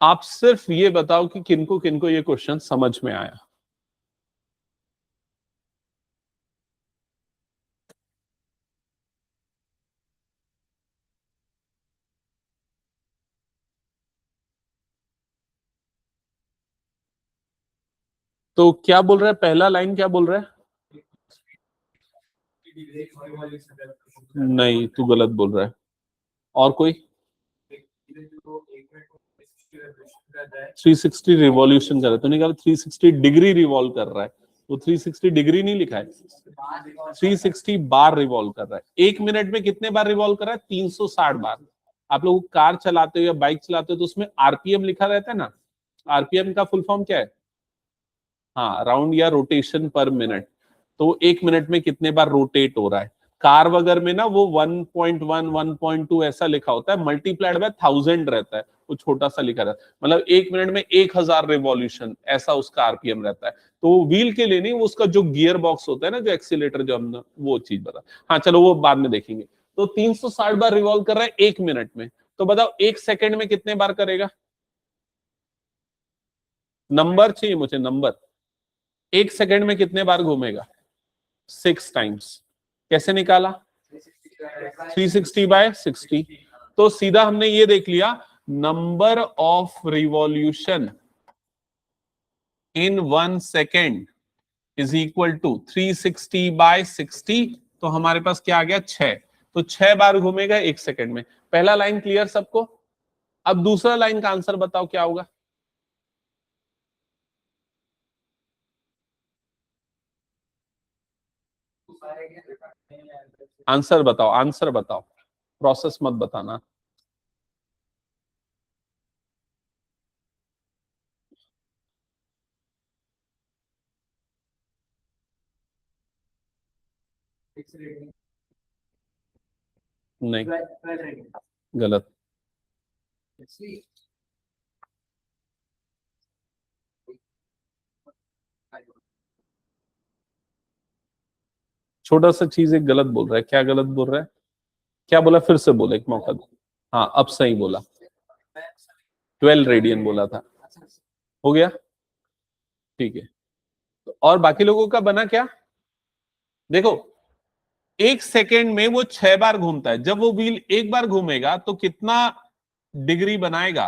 आप सिर्फ ये बताओ कि किनको किनको ये क्वेश्चन समझ में आया। तो क्या बोल रहा है पहला लाइन, क्या बोल रहा है? नहीं, तू गलत बोल रहा है। और कोई? 360 रिवॉल्यूशन कर रहा है, तूने कहा 360 डिग्री रिवॉल्व कर रहा है, तो 360 डिग्री नहीं लिखा है, 360 बार रिवॉल्व कर रहा है। 1 मिनट में कितने बार रिवॉल्व कर रहा है? 360 बार। आप लोग कार चलाते हो या बाइक चलाते हो तो उसमें आरपीएम लिखा रहता है ना, आरपीएम का फुल फॉर्म क्या है? हाँ, राउंड या रोटेशन पर मिनट। तो 1 मिनट में कितने बार रोटेट हो रहा है। कार वगैरह में ना वो 1.1 1.2 ऐसा लिखा होता है, मल्टीप्लाइड बाय 1000 रहता है, वो छोटा सा लिखा रहता है, मतलब 1 मिनट में 1000 रिवॉल्यूशन ऐसा उसका आरपीएम रहता है। तो व्हील के लिए नहीं, वो उसका जो गियर बॉक्स होता है ना, जो एक्सीलेटर, जो हमने वो चीज बता। हाँ चलो वो बाद में देखेंगे। तो 360 बार रिवॉल्व कर रहा है 1 मिनट में, तो बताओ 1 सेकंड में कितने बार करेगा? नंबर चाहिए मुझे, नंबर। 1 सेकंड में कितने बार घूमेगा? 6 टाइम्स। कैसे निकाला? 360/60। तो सीधा हमने ये देख लिया, number of revolution in 1 second is equal to 360/60। तो हमारे पास क्या आ गया? 6। तो 6 बार घूमेगा 1 सेकेंड में। पहला लाइन क्लियर सबको? अब दूसरा लाइन का आंसर बताओ क्या होगा? आंसर बताओ, आंसर बताओ, प्रोसेस मत बताना। नहीं, गलत। छोटा सा चीज एक गलत बोल रहा है। क्या गलत बोल रहा है? क्या बोला? फिर से बोला, एक मौका दो। हाँ अब सही बोला, 12 रेडियन बोला था। हो गया, ठीक है। तो और बाकी लोगों का बना क्या? देखो, 1 सेकेंड में वो 6 बार घूमता है। जब वो व्हील एक बार घूमेगा तो कितना डिग्री बनाएगा?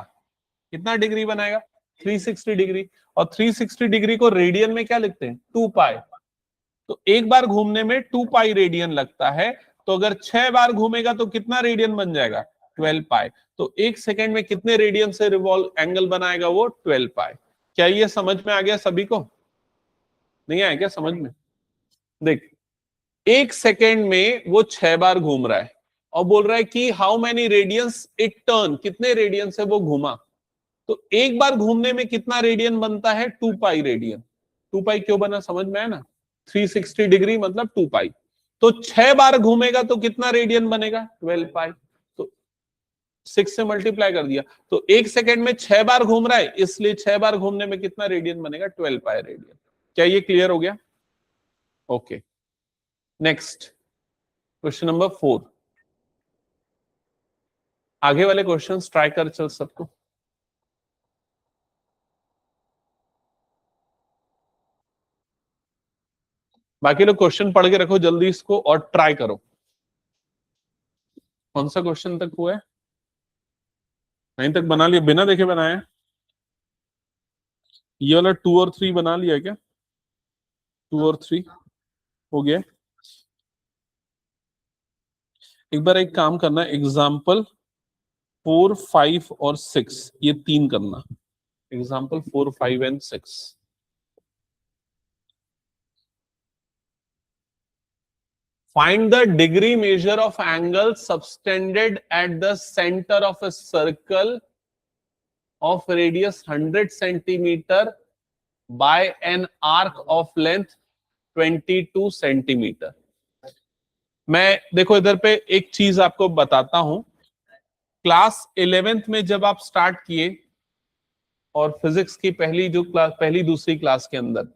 कितना डिग्री बनाएगा? 360 डिग्री। और 360 डिग्री को रेडियन में क्या लिखते हैं? 2 पाई। तो एक बार घूमने में 2 पाई रेडियन लगता है। तो अगर 6 बार घूमेगा तो कितना रेडियन बन जाएगा? 12 पाई। तो 1 सेकेंड में कितने रेडियन से रिवॉल्व एंगल बनाएगा वो? 12 पाई। क्या ये समझ में आ गया सभी को? नहीं आया क्या समझ में? देख, 1 सेकेंड में वो 6 बार घूम रहा है और बोल रहा है कि how many radians it turn, कितने रेडियन से वो घूमा। तो एक बार घूमने में कितना रेडियन बनता है? 2 पाई रेडियन। 2 पाई क्यों बना, समझ में आया ना? 360 डिग्री मतलब 2 पाई। तो 6 बार घूमेगा तो कितना रेडियन बनेगा? 12 पाई। तो 6 से मल्टीप्लाई कर दिया। तो 1 सेकेंड में 6 बार घूम रहा है, इसलिए 6 बार घूमने में कितना रेडियन बनेगा? 12 पाई रेडियन। क्या ये क्लियर हो गया? Okay, next question number 4। आगे वाले क्वेश्चंस ट्राई कर चल सबको। बाकी लोग क्वेश्चन पढ़ के रखो जल्दी इसको और ट्राई करो। कौन सा क्वेश्चन तक हुआ है? 9 तक बना लिया, बिना देखे बनाया? ये वाला 2 और 3 बना लिया है क्या? 2 और 3 हो गया। एक बार एक काम करना, एग्जाम्पल 4, 5 और 6, ये 3 करना। Example 4, 5 and 6। Find the degree measure of angle subtended at the center of a circle of radius 100 centimeter by an arc of length 22 centimeter. मैं देखो इधर पे एक चीज आपको बताता हूं, क्लास 11th में जब आप स्टार्ट किए और फिजिक्स की पहली जो क्लास, पहली दूसरी क्लास के अंदर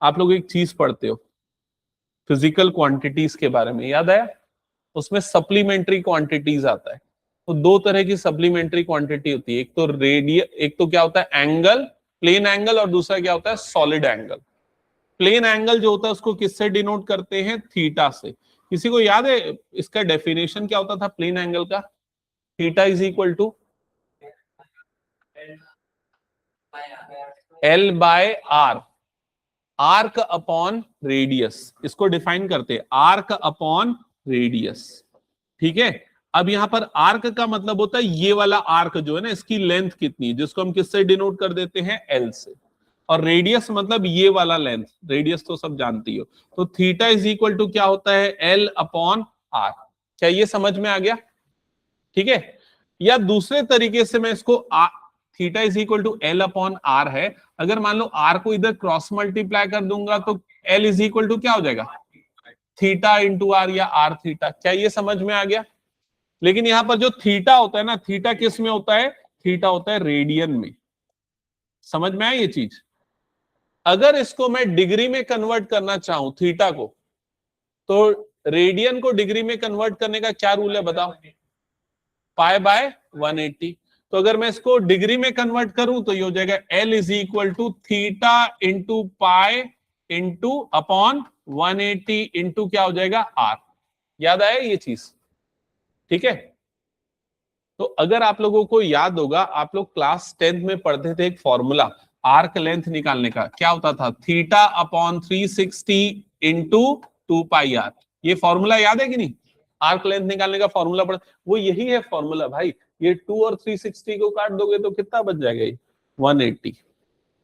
आप लोग एक चीज पढ़ते हो फिजिकल क्वांटिटीज के बारे में, याद आया? उसमें सप्लीमेंट्री क्वांटिटीज आता है। तो दो तरह की सप्लीमेंट्री क्वांटिटी होती है, एक तो एक तो क्या होता है एंगल, प्लेन एंगल, और दूसरा क्या होता है सॉलिड एंगल। प्लेन एंगल जो होता है उसको किससे डिनोट करते हैं? थीटा से। किसी को याद है इसका डेफिनेशन क्या होता था प्लेन एंगल का? Theta is equal to L by R, arc upon radius, इसको डिफाइन करते हैं आर्क अपॉन रेडियस। ठीक है, अब यहां पर आर्क का मतलब होता है ये वाला आर्क जो है ना, इसकी लेंथ कितनी, जिसको हम किससे डिनोट कर देते हैं? एल से। और रेडियस मतलब ये वाला लेंथ, रेडियस तो सब जानती हो। तो थीटा इज इक्वल टू क्या होता है? L upon R. क्या ये समझ में आ गया? ठीक है, या दूसरे तरीके से मैं इसको theta is equal to L upon R है, अगर मान लो आर को इधर क्रॉस मल्टीप्लाई कर दूंगा तो एल इज इक्वल टू क्या हो जाएगा? थीटा इंटू आर या आर थीटा। क्या ये समझ में आ गया? लेकिन यहां पर जो थीटा होता है ना, थीटा किस में होता है? थीटा होता है रेडियन में। समझ में आया ये चीज? अगर इसको मैं डिग्री में कन्वर्ट करना चाहूं थीटा को, तो रेडियन को डिग्री में कन्वर्ट करने का क्या रूल है बताओ? पाई बाय 180। तो अगर मैं इसको डिग्री में कन्वर्ट करूं तो ये हो जाएगा L is equal to theta into pi into upon 180 into क्या हो जाएगा? आर। याद आया ये चीज? ठीक है, तो अगर आप लोगों को याद होगा, आप लोग क्लास 10th में पढ़ते थे एक फॉर्मूला आर्क लेंथ निकालने का, क्या होता था? Theta upon 360 into 2 pi R. ये फॉर्मूला याद है कि नहीं? आर्क लेंथ निकालने का फॉर्मूला पढ़, वो यही है फॉर्मूला भाई। ये 2 और 360 को काट दोगे तो कितना बच जाएगा? ये 180।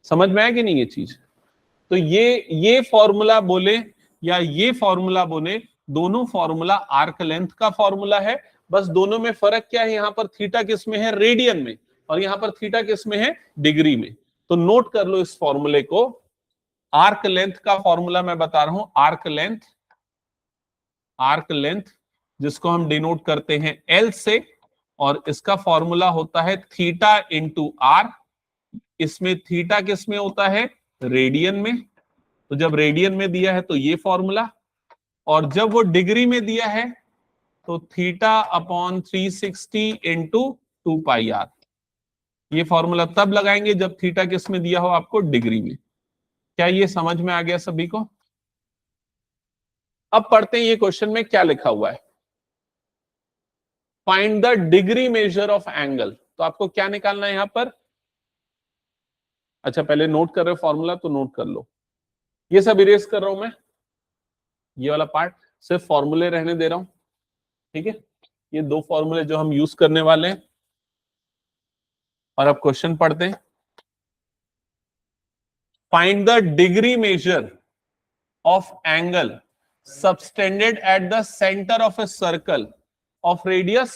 समझ में आया कि नहीं ये चीज? तो ये फॉर्मूला बोले या ये फॉर्मूला बोले, दोनों फॉर्मूला आर्क लेंथ का फॉर्मूला है। बस दोनों में फर्क क्या है? यहां पर थीटा किस में है? रेडियन में, और यहां पर थीटा किस में है? डिग्री में। तो नोट कर लो इस फॉर्मूले को। आर्क लेंथ का फॉर्मूला मैं बता रहा हूं, आर्क लेंथ, आर्क लेंथ जिसको हम डिनोट करते हैं एल से, और इसका फॉर्मूला होता है थीटा इंटू आर। इसमें थीटा किस में होता है? रेडियन में। तो जब रेडियन में दिया है तो ये फॉर्मूला, और जब वो डिग्री में दिया है तो theta upon 360 into 2 pi R. ये फॉर्मूला तब लगाएंगे जब थीटा किस में दिया हो आपको? डिग्री में। क्या ये समझ में आ गया सभी को? अब पढ़ते हैं ये क्वेश्चन में क्या लिखा हुआ है। Find the degree measure of angle. तो आपको क्या निकालना है यहां पर? अच्छा, पहले नोट कर रहे हो फॉर्मूला तो नोट कर लो। ये सब इरेज कर रहा हूं मैं, ये वाला पार्ट सिर्फ फॉर्मूले रहने दे रहा हूं। ठीक है, ये दो फॉर्मूले जो हम यूज करने वाले हैं। और अब क्वेश्चन पढ़ते हैं। Find the degree measure of angle subtended at the centre of A circle of radius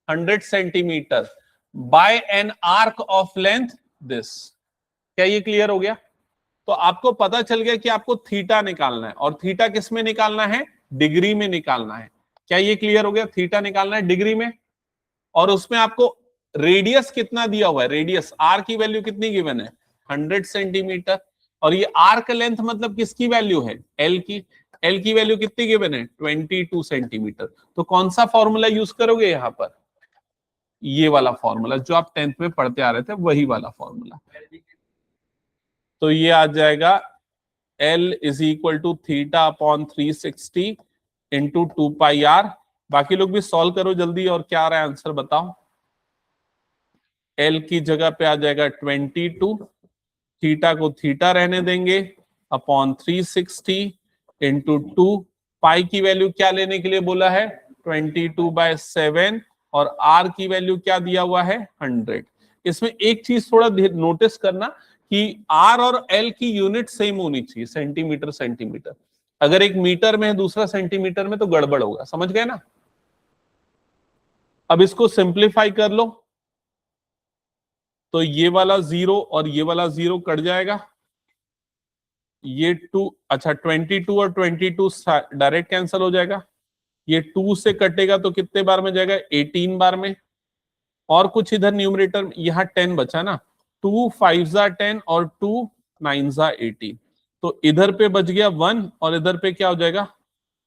100 centimetre bye an arc of length this. क्या ये क्लियर हो गया? तो आपको पता चल गया कि आपको थीटा निकालना है, और थीटा किस में निकालना है? डिग्री में निकालना है। क्या ये क्लियर हो गया? थीटा निकालना है डिग्री में, और उसमें आपको रेडियस कितना दिया हुआ है? रेडियस आर की वैल्यू कितनी गिवन है? 100 सेंटीमीटर। और ये आर्क लेंथ मतलब किसकी वैल्यू है? एल की। एल की वैल्यू कितनी गिवन है? 22 सेंटीमीटर। तो कौन सा फॉर्मूला यूज करोगे यहां पर? ये वाला फॉर्मूला जो आप 10th में पढ़ते आ रहे थे, वही वाला फॉर्मूला। तो ये आ जाएगा L is equal to theta upon 360 into 2 pi R. बाकी लोग भी सॉल्व करो जल्दी, और क्या आ रहा है आंसर बताओ। L की जगह पे आ जाएगा 22, थीटा को थीटा रहने देंगे, अपॉन 360 इंटू 2। पाई की वैल्यू क्या लेने के लिए बोला है? 22/7, और आर की वैल्यू क्या दिया हुआ है? 100। इसमें एक चीज थोड़ा नोटिस करना कि आर और एल की यूनिट सेम होनी चाहिए, सेंटीमीटर सेंटीमीटर। अगर एक मीटर में है दूसरा सेंटीमीटर में तो गड़बड़ होगा। समझ गए ना? अब इसको सिंप्लीफाई कर लो, तो ये वाला 0 और ये वाला 0 कट जाएगा। ये 2, अच्छा 22 और 22 डायरेक्ट कैंसिल हो जाएगा। ये 2 से कटेगा तो कितने बार में जाएगा, 18 बार में। और कुछ इधर न्यूमरेटर, यहाँ 10 बचा ना, 2 5 10 और 2 9 18, तो इधर पे बच गया 1 और इधर पे क्या हो जाएगा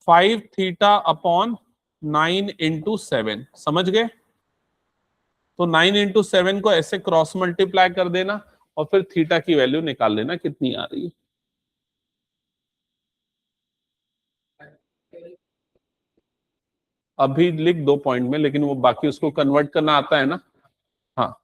5 थीटा अपॉन 9 इंटू 7। समझ गए? तो 9 इंटू 7 को ऐसे क्रॉस मल्टीप्लाई कर देना और फिर थीटा की वैल्यू निकाल लेना कितनी आ रही है। अभी लिख दो पॉइंट में, लेकिन वो बाकी उसको कन्वर्ट करना आता है ना। हाँ,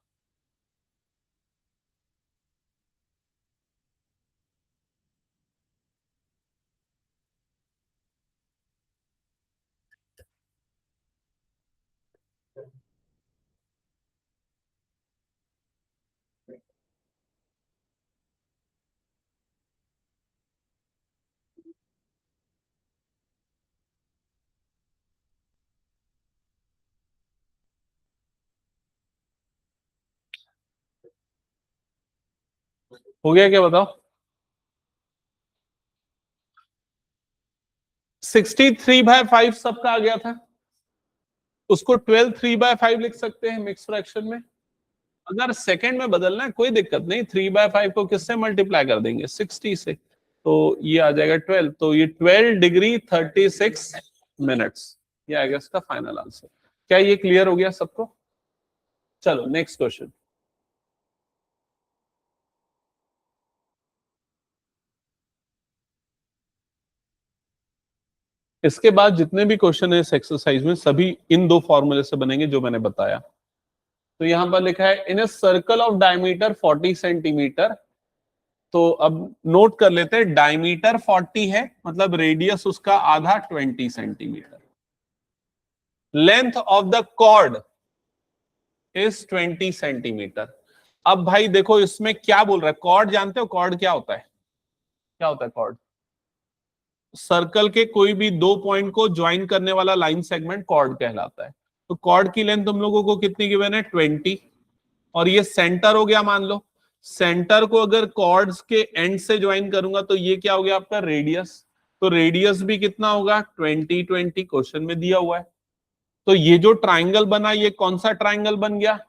हो गया क्या बताओ? 63/5 सबका आ गया था, उसको 12 3/5 लिख सकते हैं मिक्स फ्रैक्शन में। अगर सेकंड में बदलना है कोई दिक्कत नहीं, 3/5 को किससे मल्टीप्लाई कर देंगे, 60 से, तो ये आ जाएगा 12, तो ये 12 डिग्री 36 मिनट्स, ये आएगा इसका फाइनल आंसर। क्या ये क्लियर हो गया सबको? चलो नेक्स्ट क्वेश्चन। इसके बाद जितने भी क्वेश्चन है इस एक्सरसाइज में सभी इन दो फॉर्मूले से बनेंगे जो मैंने बताया। तो यहां पर लिखा है in a circle of diameter 40 centimetre. तो अब नोट कर लेते हैं, डायमीटर 40 है मतलब रेडियस उसका आधा 20 centimetre. Length of the chord is 20 centimetre. अब भाई देखो इसमें क्या बोल रहा है, कॉर्ड जानते हो कॉर्ड क्या होता है? क्या होता है कॉर्ड? सर्कल के कोई भी दो पॉइंट को ज्वाइन करने वाला लाइन सेगमेंट कॉर्ड कहलाता है। तो कॉर्ड की लेंथ तुम लोगों को कितनी गिवन है, 20, और ये सेंटर हो गया मान लो। सेंटर को अगर कॉर्ड्स के एंड से ज्वाइन करूंगा तो ये क्या हो गया आपका रेडियस। तो रेडियस भी कितना होगा 20 20, क्वेश्चन में दिया हुआ है। तो ये जो ट्राइंगल बना ये कौन सा ट्राइंगल बन गया,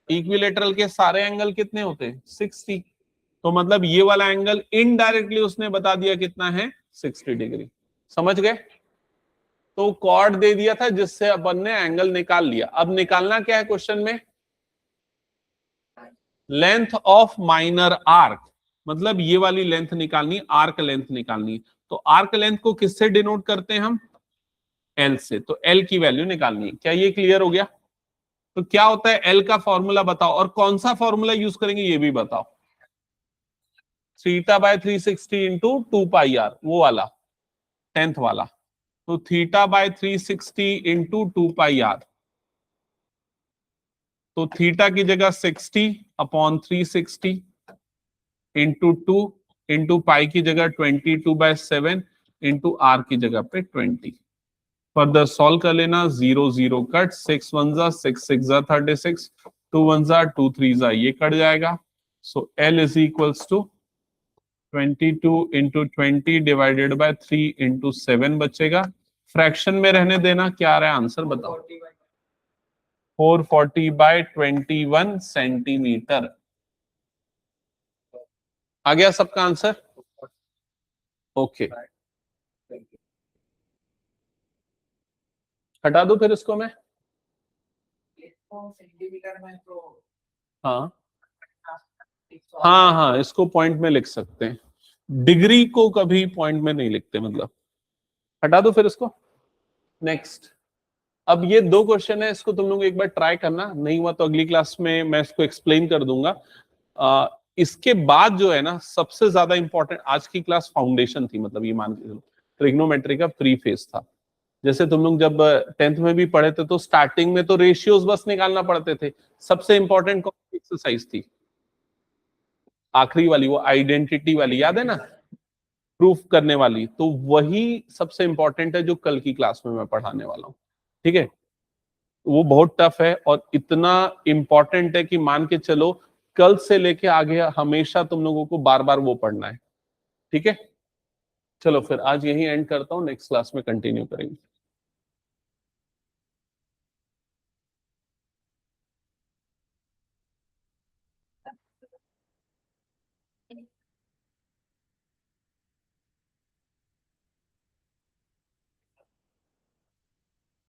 इक्विलेटरल के सारे एंगल कितने होते हैं 60। तो मतलब ये वाला एंगल इनडायरेक्टली उसने बता दिया कितना है 60 डिग्री। समझ गए? तो कॉर्ड दे दिया था जिससे अपन ने एंगल निकाल लिया। अब निकालना क्या है क्वेश्चन में, लेंथ ऑफ माइनर आर्क, मतलब ये वाली लेंथ निकालनी, आर्क लेंथ निकालनी। तो आर्क लेंथ को किससे डिनोट करते हैं हम, एल से। तो एल की वैल्यू निकालनी है। क्या ये क्लियर हो गया? तो क्या होता है एल का फॉर्मूला बताओ, और कौन सा फॉर्मूला यूज करेंगे ये भी बताओ। Theta by 360 into 2 pi R, वो वाला 10th वाला। तो theta by 360 into 2 pi R, तो थीटा की जगह 60 अपॉन 360 इंटू 2 इंटू पाई की जगह 22/7 इंटू आर की जगह पे 20। फर्दर सॉल्व कर लेना, 0 0 कट, 6 1 6 6 36, 2 1 2 3 ये कट जाएगा। So L is equals to 22 into 20 divided by 3 into 7 बचेगा। फ्रैक्शन में रहने देना, क्या आ रहा है आंसर बताओ। 440/21 सेंटीमीटर आ गया सबका आंसर। ओके, हटा दो फिर इसको मैं। सेंटीमीटर में तो हाँ हाँ हाँ, इसको पॉइंट में लिख सकते हैं, डिग्री को कभी पॉइंट में नहीं लिखते, मतलब हटा दो फिर इसको। नेक्स्ट, अब ये दो क्वेश्चन है, इसको तुम लोग एक बार ट्राई करना, नहीं हुआ तो अगली क्लास में मैं इसको एक्सप्लेन कर दूंगा। इसके बाद जो है ना सबसे ज्यादा इंपॉर्टेंट, आज की क्लास फाउंडेशन थी, मतलब ये मान के चलो ट्रिग्नोमेट्री का प्री फेज था। जैसे तुम लोग जब 10th में भी पढ़े थे तो स्टार्टिंग में तो रेशियोज बस निकालना पड़ते थे। सबसे इंपॉर्टेंट कौन सी एक्सरसाइज थी, आखिरी वाली, वो आइडेंटिटी वाली, याद है ना, प्रूफ करने वाली। तो वही सबसे इंपॉर्टेंट है जो कल की क्लास में मैं पढ़ाने वाला हूँ। ठीक है, वो बहुत टफ है और इतना इंपॉर्टेंट है कि मान के चलो कल से लेके आगे हमेशा तुम लोगों को बार बार वो पढ़ना है। ठीक है, चलो फिर आज यही एंड करता हूँ, नेक्स्ट क्लास में कंटिन्यू करेंगे।